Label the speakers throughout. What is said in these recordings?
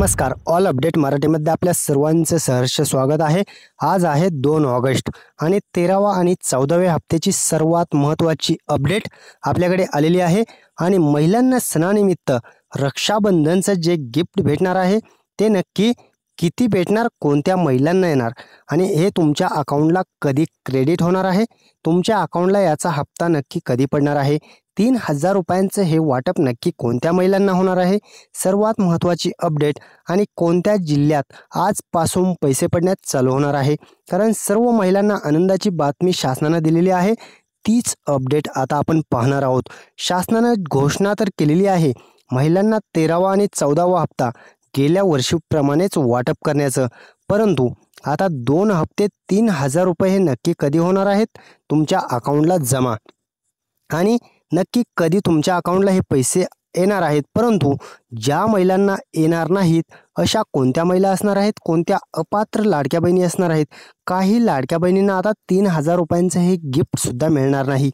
Speaker 1: नमस्कार, all update मराठीमध्ये आपल्या सर्वांचे सहर्ष स्वागत आहे। आज आहे 2 ऑगस्ट आणि 13वा आणि 14व्या हप्त्याची सर्वात महत्त्वाची अपडेट आपल्याकडे आलेली आहे। आणि महिलांना सणानिमित्त रक्षाबंधनचं जे गिफ्ट भेटणार आहे ते नक्की किती भेटणार, कोणत्या महिलांना येणार आणि हे तुमच्या अकाउंटला कधी क्रेडिट होणार आहे, तुमच्या अकाउंटला याचा हप्ता नक्की कधी पडणार आहे, 3000 रुपयांचं हे वाटप नक्की कोणत्या महिलांना होणार आहे, सर्वात महत्त्वाची अपडेट आणि कोणत्या जिल्ह्यात आजपासून पैसे पडण्यास चालू होणार आहे, कारण सर्व महिलांना आनंदाची बातमी शासनाने दिलेली आहे। तीच अपडेट आता आपण पाहणार आहोत। शासनाने घोषणा तर केलेली आहे महिलांना 13वा आणि 14वा हप्ता गेल्या वर्षीप्रमाणेच वाटप करण्याचं, परंतु आता 2 हप्ते 3000 रुपये हे नक्की कधी होणार आहेत तुमच्या अकाउंटला जमा आणि नक्की कधी तुमच्या अकाउंटला हे पैसे येणार आहेत। परंतु ज्या महिलांना येणार नाहीत अशा कोणत्या महिला असणार आहेत, कोणत्या अपात्र लाडक्या बहिणी असणार आहेत। काही लाडक्या बहिणींना आता 3000 रुपयांचं हे गिफ्ट सुद्धा मिळणार नाही।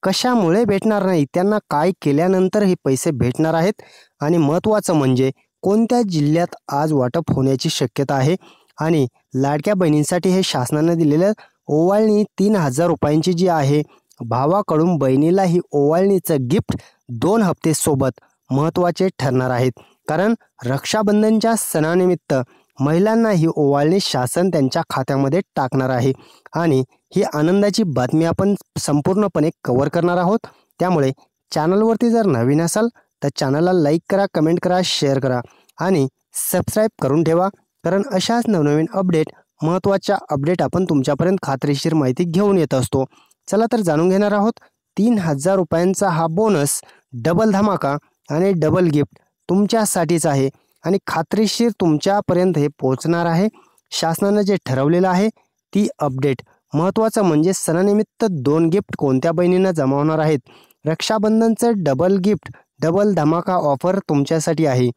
Speaker 1: कशामुळे भेटणार नाही, त्यांना काय केल्यानंतर हे पैसे भेटणार आहेत आणि महत्त्वाचं म्हणजे कोणत्या जिल्ह्यात आज वाटप होण्याची शक्यता आहे आणि लाडक्या बहिणींसाठी हे शासनाने दिलेलं ओवाळणी 3000 रुपयांची जी आहे, भावाकडून बहिणीला ही ओवाळणीचं गिफ्ट 2 हप्ते सोबत महत्त्वाचे ठरणार आहेत, कारण रक्षाबंधनच्या सणानिमित्त महिलांना ही ओवाळणी शासन त्यांच्या खात्यामध्ये टाकणार आहे आणि ही आनंदाची बातमी आपण संपूर्णपणे कव्हर करणार आहोत। त्यामुळे चॅनलवरती जर नवीन असाल तर चॅनलला लाईक करा, कमेंट करा, शेअर करा आणि सबस्क्राईब करून ठेवा, कारण अशाच नवनवीन अपडेट, महत्त्वाच्या अपडेट आपण तुमच्यापर्यंत खात्रीशीर माहिती घेऊन येत असतो। चला तर जाणून घेणार आहोत 3000 रुपयांचा हा बोनस, डबल धमाका आणि डबल गिफ्ट तुमच्यासाठीच आहे आणि खात्रीशीर तुमच्यापर्यंत हे पोहोचणार आहे। शासनाने जे ठरवलेलं आहे ती अपडेट, महत्त्वाचं म्हणजे सणानिमित्त 2 गिफ्ट कोणत्या बहिणींना जमा होणार आहेत। रक्षाबंधनचं डबल गिफ्ट, डबल धमाका ऑफर तुमच्यासाठी आहे,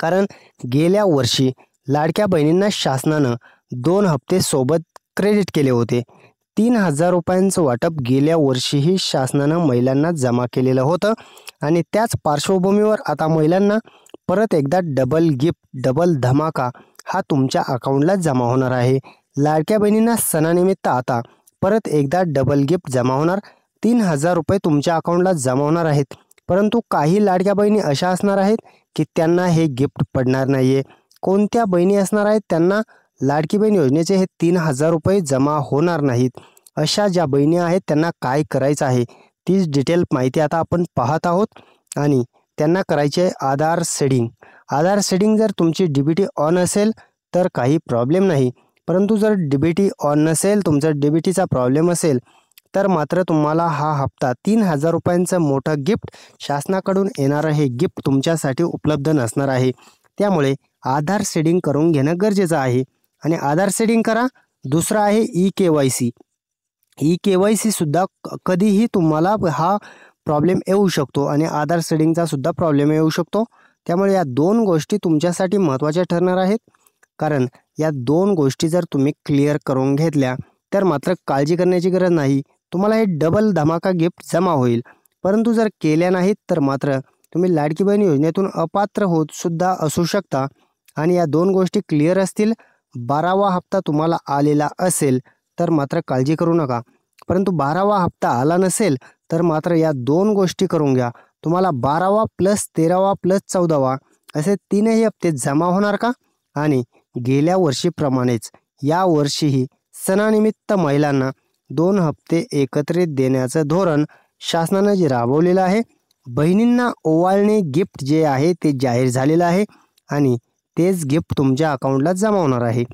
Speaker 1: कारण गेल्या वर्षी लाडक्या बहिणींना शासनानं 2 हप्ते सोबत क्रेडिट केले होते। 3000 रुपयांचं वाटप गेल्या वर्षीही शासनानं महिलांना जमा केलेलं होतं आणि त्याच पार्श्वभूमीवर आता महिलांना परत एकदा डबल गिफ्ट, डबल धमाका हा तुमच्या अकाउंटला जमा होणार आहे। लाडक्या बहिणींना सणानिमित्त आता परत एकदा डबल गिफ्ट जमा होणार, 3000 रुपये तुमच्या अकाउंटला जमा होणार आहेत। परंतु काही लाडक्या बहिणी अशा असणार आहेत की त्यांना हे गिफ्ट पडणार नाहीये। कोणत्या बहिणी असणार आहेत त्यांना लाडकी बहीण योजनेचे हे 3000 रुपये जमा होणार नाहीत, अशा ज्या बहिणी आहेत त्यांना काय करायचं आहे तीच डिटेल माहिती आता आपण पाहत आहोत। आणि त्यांना करायचे आधार सेटिंग। आधार सेटिंग जर तुमची डीबीटी ऑन असेल तर काही प्रॉब्लेम नाही, परंतु जर डीबीटी ऑन नसेल, तुमचा डीबीटीचा प्रॉब्लेम असेल तर मात्र तुम्हाला हा हप्ता 3000 रुपयांचं मोठं गिफ्ट शासनाकडून येणारं हे गिफ्ट तुमच्यासाठी उपलब्ध नसणार आहे। त्यामुळे आधार सेटिंग करून घेणं गरजेचं आहे आणि आधार सेटिंग करा। दुसरा आहे ई-केवायसी। ई-केवायसी सुद्धा कधीही तुम्हाला हा प्रॉब्लेम येऊ शकतो आणि आधार सेटिंगचा सुद्धा प्रॉब्लेम येऊ शकतो। त्यामुळे या 2 गोष्टी तुमच्यासाठी महत्त्वाच्या ठरणार आहेत, कारण या 2 गोष्टी जर तुम्ही क्लिअर करून घेतल्या तर मात्र काळजी करण्याची गरज नाही, तुम्हाला हे डबल धमाका गिफ्ट जमा होईल। परंतु जर केल्या नाहीत तर मात्र तुम्ही लाडकी बहीण योजनेतून अपात्र होत सुद्धा असू शकता आणि या 2 गोष्टी क्लिअर असतील, 12वा हप्ता तुम्हाला आलेला असेल तर मात्र काळजी करू नका, परंतु 12वा हप्ता आला नसेल तर मात्र या 2 गोष्टी करून घ्या। तुम्हाला 12वा प्लस 13वा प्लस 14वा असे 3ही हप्ते जमा होणार का, आणि गेल्या वर्षीप्रमाणेच या वर्षीही सणानिमित्त महिलांना 2 हप्ते एकत्रित देण्याचं धोरण शासनाने जे राबवलेलं आहे, बहिणींना ओवाळणी गिफ्ट जे आहे ते जाहीर झालेलं आहे आणि तेच गिफ्ट तुमच्या अकाउंटला जमा होणार आहे।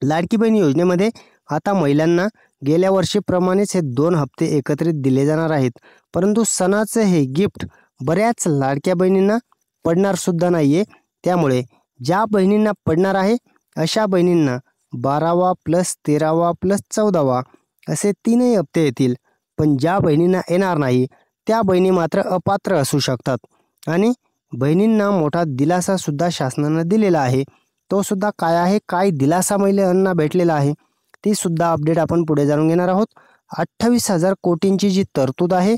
Speaker 1: लाडकी बहीण योजनेमध्ये आता महिलांना गेल्या वर्षीप्रमाणेच हे 2 हप्ते एकत्रित दिले जाणार आहेत, परंतु सणाचं हे गिफ्ट बऱ्याच लाडक्या बहिणींना पडणार सुद्धा नाहीये। त्यामुळे ज्या बहिणींना पडणार आहे अशा बहिणींना 12वा प्लस 13वा प्लस 14वा असे 3ही हप्ते येतील, पण ज्या बहिणींना येणार नाही त्या बहिणी मात्र अपात्र असू शकतात आणि बहिणींना मोठा दिलासा सुद्धा शासनाने दिलेला आहे। तो सुद्धा काय आहे, काय दिलासा महिलांना भेटलेला आहे ती सुद्धा अपडेट आपण पुढे जाणून घेणार आहोत। 28,000 कोटींची जी तरतूद आहे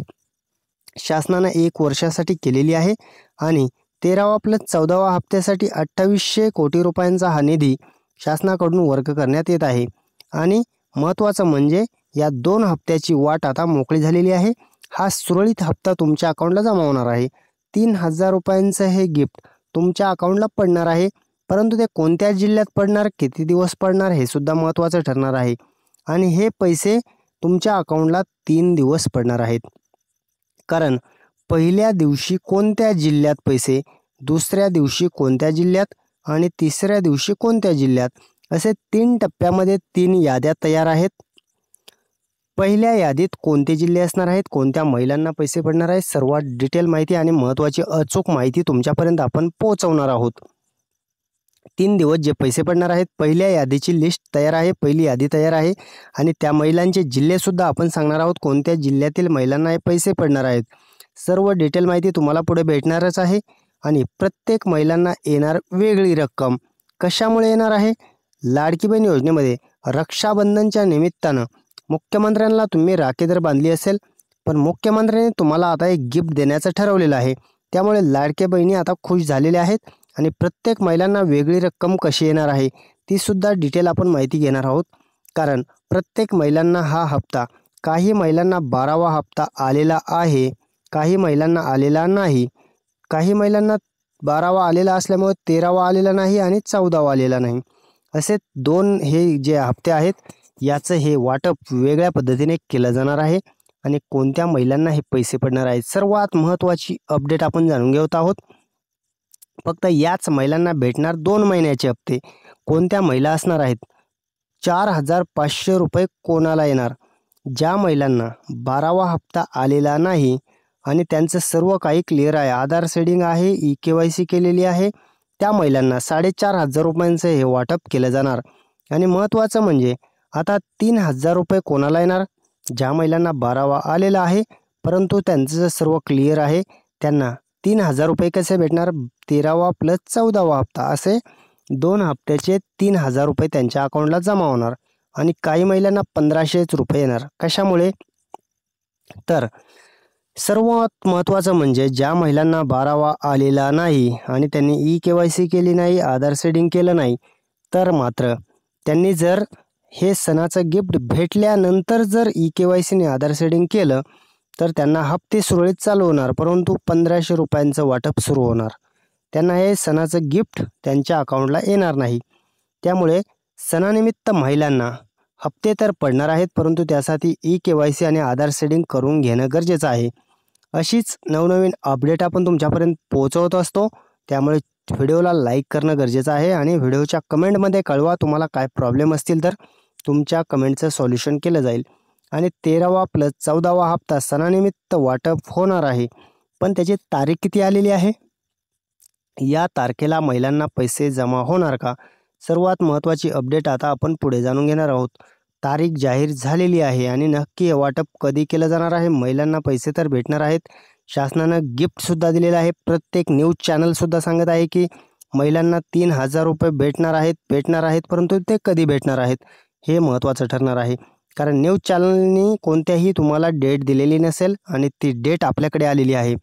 Speaker 1: शासनाने 1 वर्षासाठी केलेली आहे आणि 13वा प्लस 14वा हप्त्यासाठी 2800 कोटी रुपयांचा हा निधी शासनाकडून वर्ग करण्यात येत आहे आणि महत्त्वाचं म्हणजे या 2 हप्त्याची वाट आता मोकळी झालेली आहे। हा सुरळीत हप्ता तुमच्या अकाउंटला जमा होणार आहे। 3000 रुपयांचं हे गिफ्ट तुमच्या अकाउंटला पडणार आहे, परंतु ते कोणत्या जिल्ह्यात पडणार, किती दिवस पडणार हे सुद्धा महत्त्वाचं ठरणार आहे आणि हे पैसे तुमच्या अकाउंटला 3 दिवस पडणार आहेत। कारण पहिल्या दिवशी कोणत्या जिल्ह्यात पैसे, दुसऱ्या दिवशी कोणत्या जिल्ह्यात आणि तिसऱ्या दिवशी कोणत्या जिल्ह्यात, असे 3 टप्प्यामध्ये 3 याद्या तयार आहेत। पहिल्या यादीत कोणते जिल्हे असणार आहेत, कोणत्या महिलांना पैसे पडणार आहेत, सर्वात डिटेल माहिती आणि महत्त्वाची अचूक माहिती तुमच्यापर्यंत आपण पोहोचवणार आहोत। 3 दिवस जे पैसे पडणार आहेत, पहिल्या यादीची लिस्ट तयार आहे, पहिली यादी तयार आहे आणि त्या महिलांचे जिल्हे सुद्धा आपण सांगणार आहोत, कोणत्या जिल्ह्यातील महिलांना हे पैसे पडणार आहेत। सर्व डिटेल माहिती तुम्हाला पुढे भेटणारच आहे आणि प्रत्येक महिलांना येणार वेगळी रक्कम कशामुळे येणार आहे, लाडकी बहीण योजनेमध्ये रक्षाबंधनच्या निमित्तानं मुख्यमंत्र्यांना तुम्ही राखी तर बांधली असेल, पण मुख्यमंत्र्यांनी तुम्हाला आता एक गिफ्ट देण्याचं ठरवलेलं आहे। त्यामुळे लाडक्या बहिणी आता खुश झालेल्या आहेत आणि प्रत्येक महिलांना वेगळी रक्कम कशी येणार आहे ती सुद्धा डिटेल आपण माहिती घेणार आहोत। कारण प्रत्येक महिलांना हा हप्ता, काही महिलांना 12वा हप्ता आलेला आहे, काही महिलांना आलेला नाही, काही महिलांना 12वा आलेला असल्यामुळे 13वा आलेला नाही आणि 14वा आलेला नाही, असे 2 हे जे हप्ते आहेत याचं हे वाटप वेगळ्या पद्धतीने केलं जाणार आहे आणि कोणत्या महिलांना हे पैसे पडणार आहेत, सर्वात महत्त्वाची अपडेट आपण जाणून घेत आहोत। फक्त याच महिलांना भेटणार 2 महिन्याचे हप्ते। कोणत्या महिला असणार आहेत, 4500 रुपये कोणाला येणार, ज्या महिलांना 12वा हप्ता आलेला नाही आणि त्यांचं सर्व काही क्लिअर आहे, आधार सेडिंग आहे, EKYC केलेली आहे, त्या महिलांना 4500 रुपयांचं हे वाटप केलं जाणार। आणि महत्त्वाचं म्हणजे आता 3000 रुपये कोणाला येणार, ज्या महिलांना 12वा आलेला आहे परंतु त्यांचं सर्व क्लिअर आहे, त्यांना 3000 रुपये कसे भेटणार, 13वा प्लस 14वा हप्ता असे 2 हप्त्याचे 3000 रुपये त्यांच्या अकाउंटला जमा होणार आणि काही महिलांना 1500 रुपये येणार। कशामुळे, तर सर्वात महत्त्वाचं म्हणजे ज्या महिलांना 12वा आलेला नाही आणि त्यांनी EKYC केली नाही, आधार सेडिंग केलं नाही, तर मात्र त्यांनी जर हे सणाचं गिफ्ट भेटल्यानंतर जर EKYC ने आधार सेडिंग केलं तर त्यांना हप्ते सुरळीत चालू होणार, परंतु 1500 रुपयांचं वाटप सुरू होणार, त्यांना हे सणाचं गिफ्ट त्यांच्या अकाउंटला येणार नाही। त्यामुळे सणानिमित्त महिलांना हप्ते तर पडणार आहेत, परंतु त्यासाठी EKYC आणि आधार सेडिंग करून घेणं गरजेचं आहे। अशीच नवनवीन अपडेट आपण तुमच्यापर्यंत पोहोचवत असतो, त्यामुळे व्हिडिओला लाईक करणं गरजेचं आहे आणि व्हिडिओच्या कमेंटमध्ये कळवा तुम्हाला काय प्रॉब्लेम असतील तर तुमच्या कमेंटचं सॉल्युशन केलं जाईल। आणि 13वा प्लस 14वा हप्ता सणानिमित्त वाटप होणार आहे, पण त्याची तारीख किती आलेली आहे, या तारखेला महिलांना पैसे जमा होणार का, सर्वात महत्त्वाची अपडेट आता आपण पुढे जाणून घेणार आहोत। तारीख जाहीर झालेली आहे आणि नक्की हे वाटप कधी केलं जाणार आहे, महिलांना पैसे तर भेटणार आहेत, शासनानं गिफ्टसुद्धा दिलेलं आहे, प्रत्येक न्यूज चॅनलसुद्धा सांगत आहे की महिलांना 3000 रुपये भेटणार आहेत, परंतु ते कधी भेटणार आहेत हे महत्त्वाचं ठरणार आहे। कारण न्यूज चॅनलनी कोणत्याही तुम्हाला डेट दिलेली नसेल आणि ती डेट आपल्याकडे आलेली आहे,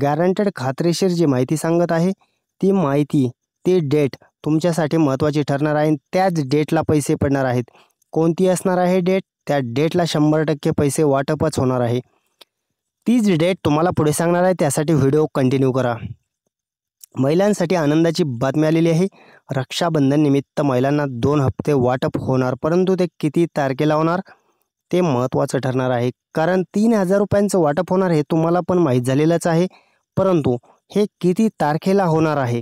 Speaker 1: गॅरंटेड खात्रीशीर जी माहिती सांगत आहे ती माहिती, ती डेट तुमच्यासाठी महत्त्वाची ठरणार आहे। त्याच डेटला पैसे पडणार आहेत, कोणती असणार आहे डेट, त्या डेटला 100% पैसे वाटपच होणार आहे, तीच डेट तुम्हाला पुढे सांगणार आहे, त्यासाठी व्हिडिओ कंटिन्यू करा। महिलांसाठी आनंदाची बातमी आलेली आहे, रक्षाबंधन निमित्त महिलांना 2 हप्ते वाटप होणार, परंतु ते किती तारखेला होणार ते महत्त्वाचं ठरणार आहे। कारण 3000 रुपयांचं वाटप होणार हे तुम्हाला पण माहीत झालेलंच आहे, परंतु हे किती तारखेला होणार आहे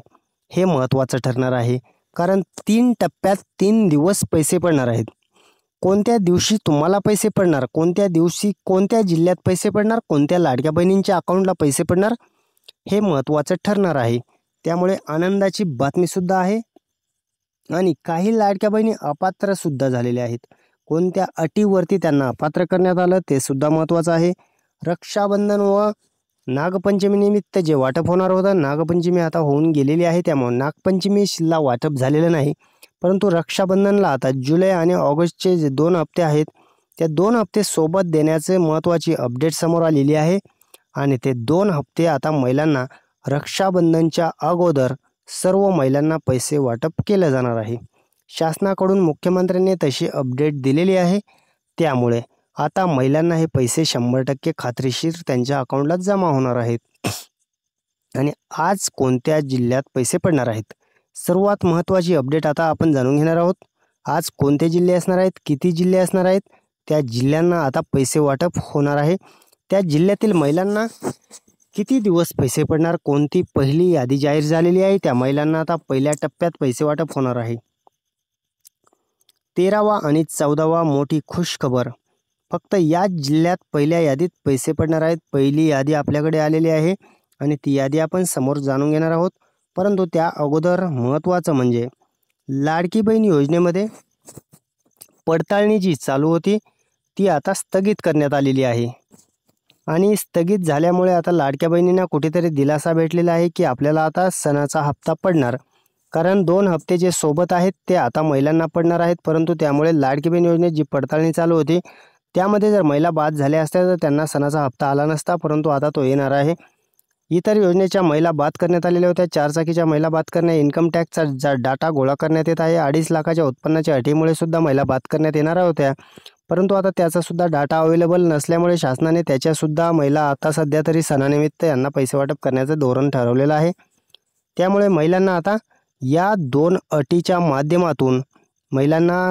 Speaker 1: हे महत्त्वाचं ठरणार आहे। कारण 3 टप्प्यात 3 दिवस पैसे पडणार आहेत, कोणत्या दिवशी तुम्हाला पैसे पडणार, कोणत्या दिवशी कोणत्या जिल्ह्यात पैसे पडणार, कोणत्या लाडक्या बहिणींच्या अकाउंटला पैसे पडणार हे महत्त्वाचं ठरणार आहे। त्यामुळे आनंदाची बातमीसुद्धा आहे आणि काही लाडक्या बहिणी अपात्रसुद्धा झालेल्या आहेत, कोणत्या अटीवरती त्यांना अपात्र करण्यात आलं ते सुद्धा महत्त्वाचं आहे। रक्षाबंधन व नागपंचमी निमित्त जे वाटप होणार होतं, नागपंचमी आता होऊन गेलेली आहे, त्यामुळे नागपंचमीला वाटप झालेलं नाही, परंतु रक्षाबंधनला आता जुलै आणि ऑगस्टचे जे 2 हप्ते आहेत त्या 2 हप्ते सोबत देण्याचे महत्त्वाची अपडेट समोर आलेली आहे आणि ते 2 हप्ते आता महिलांना रक्षाबंधनच्या अगोदर सर्व महिलांना पैसे वाटप केलं जाणार आहे। शासनाकडून मुख्यमंत्र्यांनी तशी अपडेट दिलेली आहे। त्यामुळे आता महिलांना हे पैसे 100% खात्रीशीर त्यांच्या अकाउंटला जमा होणार आहेत। आणि आज कोणत्या जिल्ह्यात पैसे पडणार आहेत, सर्वात महत्त्वाची अपडेट आता आपण जाणून घेणार आहोत। आज कोणते जिल्हे असणार आहेत, किती जिल्हे असणार आहेत, त्या जिल्ह्यांना आता पैसे वाटप होणार आहे। त्या जिल्ह्यातील महिलांना किती दिवस पैसे पडणार, कोणती पहिली यादी जाहीर झालेली आहे, त्या महिलांना आता पहिल्या टप्प्यात पैसे वाटप होणार आहे। 13वा आणि 14वा मोठी खुशखबर, फक्त या जिल्ह्यात पहिल्या यादीत पैसे पडणार आहेत। पहिली यादी आपल्याकडे आलेली आहे आणि ती यादी आपण समोर जाणून घेणार आहोत। परंतु त्या अगोदर महत्त्वाचं म्हणजे लाडकी बहीण योजनेमध्ये पडताळणी जी चालू होती ती आता स्थगित करण्यात आलेली आहे। आणि स्थगित झाल्यामुळे आता लाडक्या बहिणींना कुठेतरी दिलासा भेटलेला आहे की आपल्याला आता सणाचा हप्ता पडणार, कारण 2 हप्ते जे सोबत आहेत ते आता महिलांना पडणार आहेत। परंतु त्यामुळे लाडकी बहीण योजनेत जी पडताळणी चालू होती त्यामध्ये जर महिला बाद झाल्या असत्या तर त्यांना सणाचा हप्ता आला नसता, परंतु आता तो येणार आहे। इतर योजनेच्या महिला बाद करण्यात आलेल्या होत्या। 4 चाकीच्या महिला बाद करण्यात इन्कम टॅक्सचा डाटा गोळा करण्यात येत आहे। 2.5 लाखाच्या उत्पन्नाच्या अटीमुळे सुद्धा महिला बाद करण्यात येणार होत्या, परंतु आता त्याचा सुद्धा डाटा अवेलेबल नसल्यामुळे शासनाने त्याच्यासुद्धा महिला आता सध्या तरी सणानिमित्त यांना पैसे वाटप करण्याचं धोरण ठरवलेलं आहे। त्यामुळे महिलांना आता या 2 अटीच्या माध्यमातून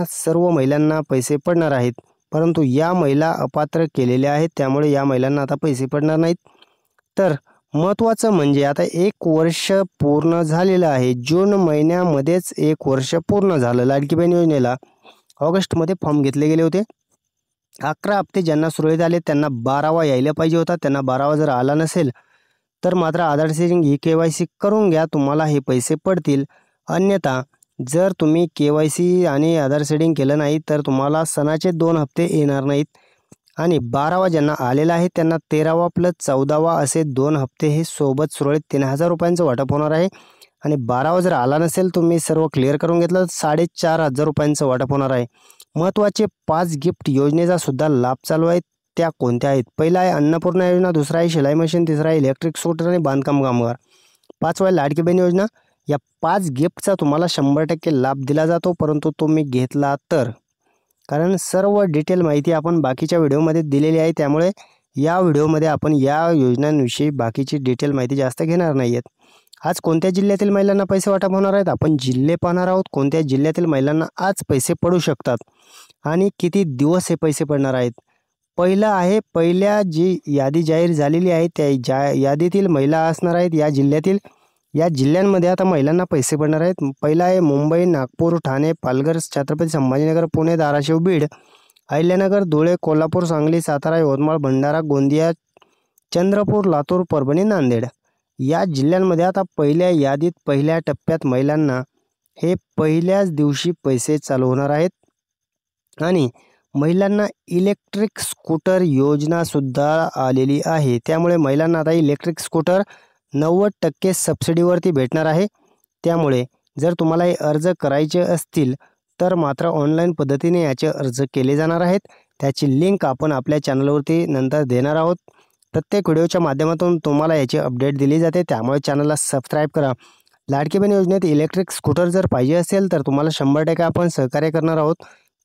Speaker 1: सर्व महिलांना पैसे पडणार आहेत। परंतु या महिला अपात्र केलेल्या आहेत, त्यामुळे या महिलांना आता पैसे पडणार नाहीत। तर महत्त्वाचं म्हणजे आता 1 वर्ष पूर्ण झालेलं आहे। जून महिन्यामध्येच 1 वर्ष पूर्ण झालं लाडकी बहीण योजनेला। ऑगस्टमध्ये फॉर्म घेतले गेले होते। 11 हप्ते ज्यांना सुरळीत आले त्यांना 12वा यायला पाहिजे होता। त्यांना 12वा जर आला नसेल तर मात्र आधार सीडिंग KYC करून घ्या, तुम्हाला हे पैसे पडतील। अन्यथा जर तुम्ही KYC आणि आधार सीडिंग केलं नाही तर तुम्हाला सणाचे 2 हप्ते येणार नाहीत। आणि 12वा ज्यांना आलेला आहे त्यांना 13वा + 14वा असे 2 हप्ते हे सोबत सुरळीत 3000 रुपयांचं वाटप होणार आहे। आणि 12वा जर आला नसेल, तुम्ही सर्व क्लिअर करून घेतलं तर 4500 रुपयांचं वाटप होणार आहे। महत्त्वाचे 5 गिफ्ट योजनेचा सुद्धा लाभ चालू आहे। त्या कोणत्या आहेत? पहिला आहे अन्नपूर्णा योजना, दुसरा आहे शिलाई मशीन, तिसरा आहे इलेक्ट्रिक स्कूटर आणि बांधकाम कामगार, 5वा आहे लाडकी बहीण योजना। या 5 गिफ्टचा तुम्हाला 100% लाभ दिला जातो, परंतु तुम्ही घेतला तर, कारण सर्व डिटेल माहिती आपण बाकीच्या व्हिडिओमध्ये दिलेली आहे। त्यामुळे या व्हिडिओमध्ये आपण या योजनांविषयी बाकीची डिटेल माहिती जास्त घेणार नाही आहेत। आज कोणत्या जिल्ह्यातील महिलांना पैसे वाटप होणार आहेत, आपण जिल्हे पाहणार आहोत। कोणत्या जिल्ह्यातील महिलांना आज पैसे पडू शकतात आणि किती दिवस हे पैसे पडणार आहेत। पहिलं आहे, पहिल्या जी यादी जाहीर झालेली आहे त्या यादीतील महिला असणार आहेत या जिल्ह्यांमध्ये आता महिलांना पैसे पडणार आहेत। पहिला आहे मुंबई, नागपूर, ठाणे, पालघर, छत्रपती संभाजीनगर, पुणे, धाराशिव, बीड, अहिल्यानगर, धुळे, कोल्हापूर, सांगली, सातारा, यवतमाळ, भंडारा, गोंदिया, चंद्रपूर, लातूर, परभणी, नांदेड या जिल्ह्यांमध्ये आता पहिल्या यादीत पहिल्या टप्प्यात महिलांना हे पहिल्याच दिवशी पैसे चालू होणार आहेत। आणि महिलांना इलेक्ट्रिक स्कूटर योजना सुद्धा आलेली आहे। त्यामुळे महिलांना आता इलेक्ट्रिक स्कूटर 90% सबसिडीवरती भेटणार आहे। त्यामुळे जर तुम्हाला हे अर्ज करायचे असतील तर मात्र ऑनलाईन पद्धतीने याचे अर्ज केले जाणार आहेत। त्याची लिंक आपण आपल्या चॅनलवरती नंतर देणार आहोत। प्रत्येक व्हिडिओच्या माध्यमातून तुम्हाला याची अपडेट दिली जाते, त्यामुळे चॅनलला सबस्क्राईब करा। लाडकी बहीण योजनेत इलेक्ट्रिक स्कूटर जर पाहिजे असेल तर तुम्हाला 100% आपण सहकार्य करणार आहोत।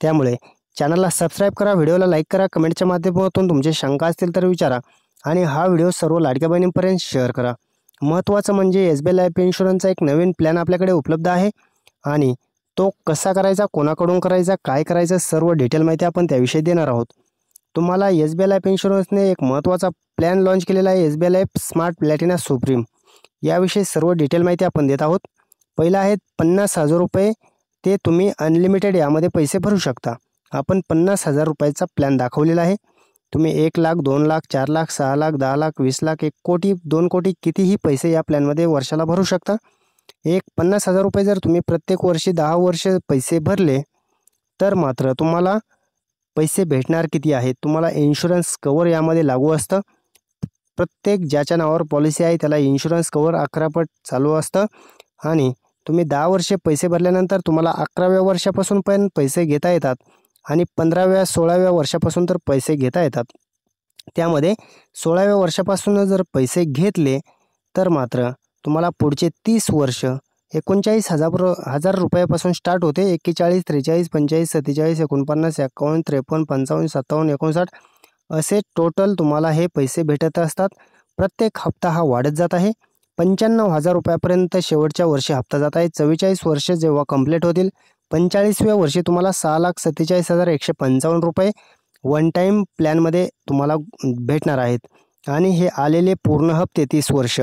Speaker 1: त्यामुळे चॅनलला सबस्क्राईब करा, व्हिडिओला लाईक करा, कमेंटच्या माध्यमातून तुमचे शंका असतील तर विचारा आणि हा व्हिडिओ सर्व लाडक्या बहिणींपर्यंत शेअर करा। महत्त्वाचं म्हणजे SBI लाईफ इन्शुरन्सचा एक नवीन प्लॅन आपल्याकडे उपलब्ध आहे आणि तो कसा करायचा, कोणाकडून करायचा, काय करायचं, सर्व डिटेल माहिती आपण त्याविषयी देणार आहोत। तुम्हाला SBI लाईफ इन्शुरन्सने एक महत्त्वाचा प्लॅन लॉन्च केलेला आहे, SBI life smart Platina supreme. याविषयी सर्व डिटेल माहिती आपण देत आहोत। पहिला आहे 50,000 रुपये, ते तुम्ही अनलिमिटेड यामध्ये पैसे भरू शकता। आपण 50,000 रुपयाचा प्लॅन दाखवलेला आहे। तुम्ही 1 लाख, 2 लाख, 4 लाख, 6 लाख, 10 लाख, 20 लाख, 1 कोटी, 2 कोटी कितीही पैसे या प्लॅनमध्ये वर्षाला भरू शकता। 50,000 रुपये जर तुम्ही प्रत्येक वर्षी 10 वर्ष पैसे भरले तर मात्र तुम्हाला पैसे भेटणार किती आहेत, तुम्हाला इन्शुरन्स कवर यामध्ये लागू असतं। प्रत्येक ज्याच्या नावावर पॉलिसी आहे त्याला इन्शुरन्स कवर 11 पट चालू असतं आणि तुम्ही 10 वर्षे पैसे भरल्यानंतर तुम्हाला 11व्या वर्षापासून पण पैसे घेता येतात आणि 15व्या 16व्या वर्षापासून तर पैसे घेता येतात। त्यामध्ये 16व्या वर्षापासून जर पैसे घेतले तर मात्र तुम्हाला पुढचे 30 वर्ष 39,000 रुपयापासून स्टार्ट होते. 41, 43, 45, 47, 49, 51, 53, 55, 57, 59 असे टोटल तुम्हाला हे पैसे भेटत असतात. प्रत्येक हप्ता हा वाढत जात आहे. 95,000 रुपयापर्यंत शेवटच्या वर्षी हप्ता जात आहे. 44 वर्ष जेव्हा कंप्लीट होतील, 45व्या वर्षी तुम्हाला 6,47,155 रुपये वन टाईम प्लॅनमध्ये तुम्हाला भेटणार आहेत. आणि हे आलेले पूर्ण हप्ते 30 वर्ष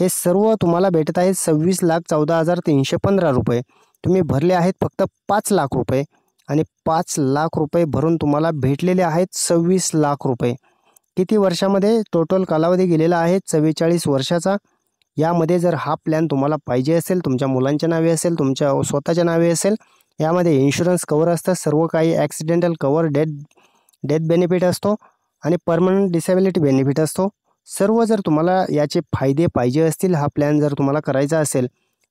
Speaker 1: हे सर्व तुम्हाला भेटत आहेत 26,14,315 रुपये. तुम्ही भरले आहेत फक्त 5 लाख रुपये आणि 5 लाख रुपये भरून तुम्हाला भेटलेले आहेत 26 लाख रुपये. किती वर्षामध्ये टोटल कालावधी गेलेला आहे 44 वर्षाचा. यामध्ये जर हा प्लॅन तुम्हाला पाहिजे असेल, तुमच्या मुलांच्या नावे असेल, तुमच्या स्वतःच्या नावे असेल, यामध्ये इन्शुरन्स कवर असतं, सर्व काही ॲक्सिडेंटल कवर, डेथ बेनिफिट असतो आणि परमनंट डिसेबिलिटी बेनिफिट असतो. सर्व जर तुम्हाला याचे फायदे पाहिजे असतील, हा प्लॅन जर तुम्हाला करायचा असेल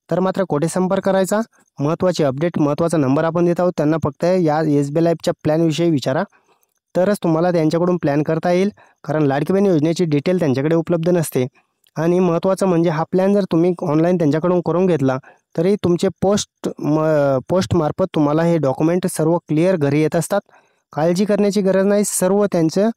Speaker 1: तर मात्र कोठे संपर्क करायचा? महत्त्वाची अपडेट, महत्त्वाचा नंबर आपण देत आहोत. त्यांना फक्त या SBI लाईफच्या प्लॅनविषयी विचारा, तरच तुम्हाला त्यांच्याकडून प्लॅन करता येईल. कारण लाडकी बहीण योजनेची डिटेल त्यांच्याकडे उपलब्ध नसते. आणि महत्त्वाचं म्हणजे हा प्लॅन जर तुम्ही ऑनलाईन त्यांच्याकडून करून घेतला तरी तुमचे पोस्टमार्फत तुम्हाला हे डॉक्युमेंट सर्व क्लिअर घरी येत असतात. काळजी करण्याची गरज नाही. सर्व त्यांचं